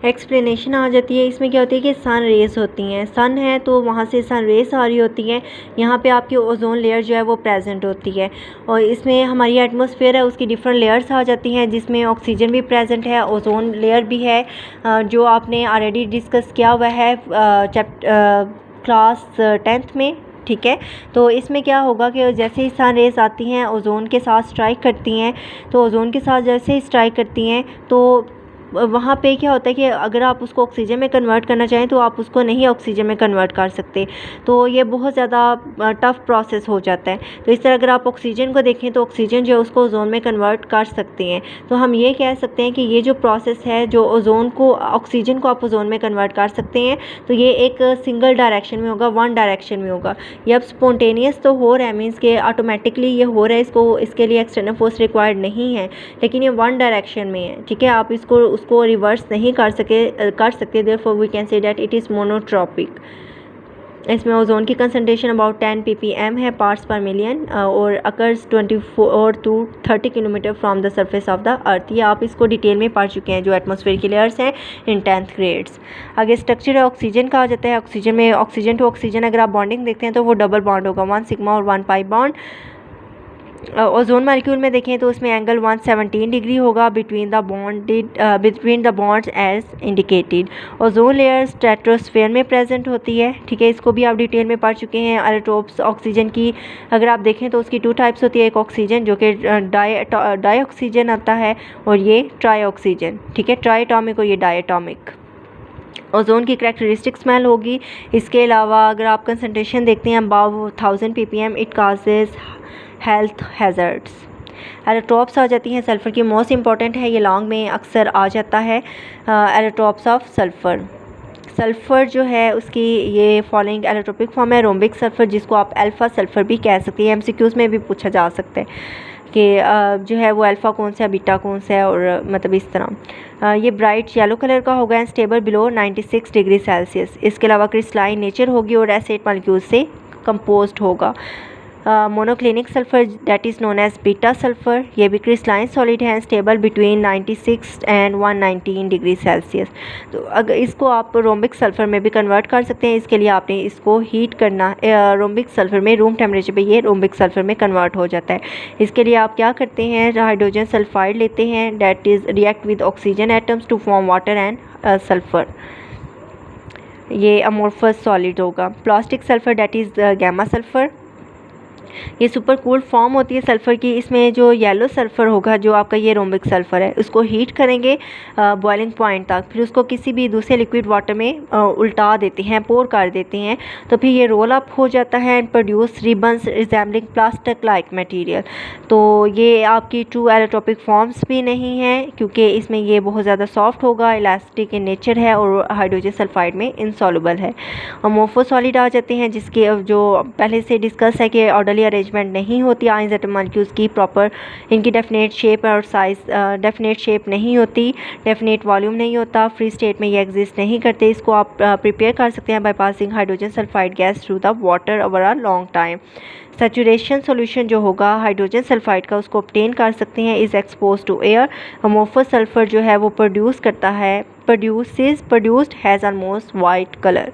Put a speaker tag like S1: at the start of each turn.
S1: Explanation आ जाती है। इसमें क्या होती है कि सन रेज़ होती हैं, सन है तो वहाँ से सन रेज़ आ रही होती हैं, यहाँ पे आपकी ओजोन लेयर जो है वो प्रेजेंट होती है। और इसमें हमारी एटमॉस्फेयर है उसकी डिफरेंट लेयर्स आ जाती हैं, जिसमें ऑक्सीजन भी प्रेजेंट है, ओजोन लेयर भी है, जो आपने ऑलरेडी डिस्कस किया हुआ है क्लास 10th में। ठीक है, तो इसमें क्या होगा कि जैसे ही सन रेज़ आती हैं ओजोन के साथ स्ट्राइक करती हैं, तो ओजोन के साथ जैसे ही स्ट्राइक करती हैं तो वहाँ पे क्या होता है कि अगर आप उसको ऑक्सीजन में कन्वर्ट करना चाहें तो आप उसको नहीं ऑक्सीजन में कन्वर्ट कर सकते, तो ये बहुत ज़्यादा टफ़ प्रोसेस हो जाता है। तो इस तरह अगर आप ऑक्सीजन को देखें तो ऑक्सीजन जो है उसको ओजोन में कन्वर्ट कर सकते हैं। तो हम ये कह सकते हैं कि ये जो प्रोसेस है, जो ओजोन को ऑक्सीजन को आप ओजोन में कन्वर्ट कर सकते हैं, तो ये एक सिंगल डायरेक्शन में होगा, वन डायरेक्शन में होगा। ये अब स्पॉन्टेनियस तो हो रहा है, मीन्स के ऑटोमेटिकली ये हो रहा है, इसके लिए एक्सटर्नल फोर्स रिक्वायर्ड नहीं है, लेकिन ये वन डायरेक्शन में है। ठीक है, आप उसको रिवर्स नहीं कर सकते, therefore we can say that it is monotropic. इसमें ओजोन की कंसंट्रेशन अबाउट 10 ppm है पार्ट्स पर मिलियन, और occurs 24 to 30 kilometre from the surface of the earth. ये आप इसको डिटेल में पढ़ चुके हैं जो एटमॉस्फेयर की लेयर्स हैं इन 10th ग्रेड्स। आगे स्ट्रक्चर है ऑक्सीजन का आ जाता है। ऑक्सीजन में ऑक्सीजन टू ऑक्सीजन अगर आप बॉन्डिंग देखते हैं तो वो डबल बॉन्ड होगा, 1 सिग्मा और 1 पाई बॉन्ड। ओजोन मालिक्यूल में देखें तो उसमें एंगल 117 डिग्री होगा between the bonds as indicated. Ozone layer stratosphere में प्रेजेंट होती है। ठीक है, इसको भी आप डिटेल में पढ़ चुके हैं। एलोट्रोप्स ऑक्सीजन की अगर आप देखें तो उसकी 2 टाइप्स होती है, एक ऑक्सीजन जो कि डाई ऑक्सीजन आता है, और ये ट्राई ऑक्सीजन। ठीक है, ट्राई एटॉमिक और ये डाई एटॉमिक। ओजोन की करैक्टरिस्टिक स्मेल होगी। इसके अलावा अगर आप कंसनट्रेशन देखते हैं above 1000 ppm, it causes health hazards. Allotropes आ जाती हैं, सल्फ़र की मोस्ट इंपॉर्टेंट है, ये लॉन्ग में अक्सर आ जाता है। एलोट्रोप्स ऑफ सल्फ़र, सल्फ़र जो है उसकी ये फॉलोइंग एलोट्रोपिक फॉर्म है, रोम्बिक सल्फ़र, जिसको आप अल्फ़ा सल्फ़र भी कह सकते हैं। MCQs में भी पूछा जा सकता है कि जो है वो अल्फ़ा कौन सा है, बीटा कौन सा है, और मतलब इस तरह। ये ब्राइट येलो कलर का होगा and stable below 96 degree Celsius. इसके अलावा क्रिस्टलाइन नेचर होगी और एसिड मॉलिक्यूल से कंपोज्ड होगा। Monoclinic sulphur that is known as beta sulphur, ये भी क्रिस्टलाइन सॉलिड है, stable between 96 and 119 degree Celsius. तो अगर इसको आप रोम्बिक सल्फ़र में भी कन्वर्ट कर सकते हैं। इसके लिए आपने इसको हीट करना, रोम्बिक सल्फ़र में रूम टेम्परेचर पे ये रोम्बिक सल्फ़र में कन्वर्ट हो जाता है। इसके लिए आप क्या करते हैं, हाइड्रोजन सल्फाइड लेते हैं, that is react with oxygen atoms to form water and sulphur. ये अमोर्फस सॉलिड होगा। Plastic sulphur that is gamma sulphur, ये सुपर कूल फॉर्म होती है सल्फ़र की। इसमें जो येलो सल्फ़र होगा जो आपका ये रोम्बिक सल्फ़र है, उसको हीट करेंगे बॉइलिंग पॉइंट तक, फिर उसको किसी भी दूसरे लिक्विड वाटर में उल्टा देते हैं, पोर कर देते हैं, तो फिर ये रोल अप हो जाता है and produce ribbons resembling plastic like material. तो ये आपकी ट्रू एलोट्रोपिक फॉर्म्स भी नहीं है, क्योंकि इसमें ये बहुत ज़्यादा सॉफ्ट होगा, इलास्टिक इन नेचर है और हाइड्रोजन सल्फाइड में इनसॉल्युबल है। अमोर्फस सॉलिड आ जाते हैं, जिसके जो पहले से डिस्कस है कि ऑर्डरली अरेंजमेंट नहीं होती आयंस एटम मॉलिक्यूल्स की प्रॉपर, इनकी डेफिनेट शेप और साइज, डेफिनेट शेप नहीं होती, डेफिनेट वॉल्यूम नहीं होता, फ्री स्टेट में ये एग्जिस्ट नहीं करते। इसको आप प्रिपेयर कर सकते हैं by passing hydrogen sulphide gas through the water over a long time. Saturation solution जो होगा हाइड्रोजन सल्फाइड का, उसको ऑब्टेन कर सकते हैं is expose to air. Amorphous sulphur जो है वो produced has almost white colour.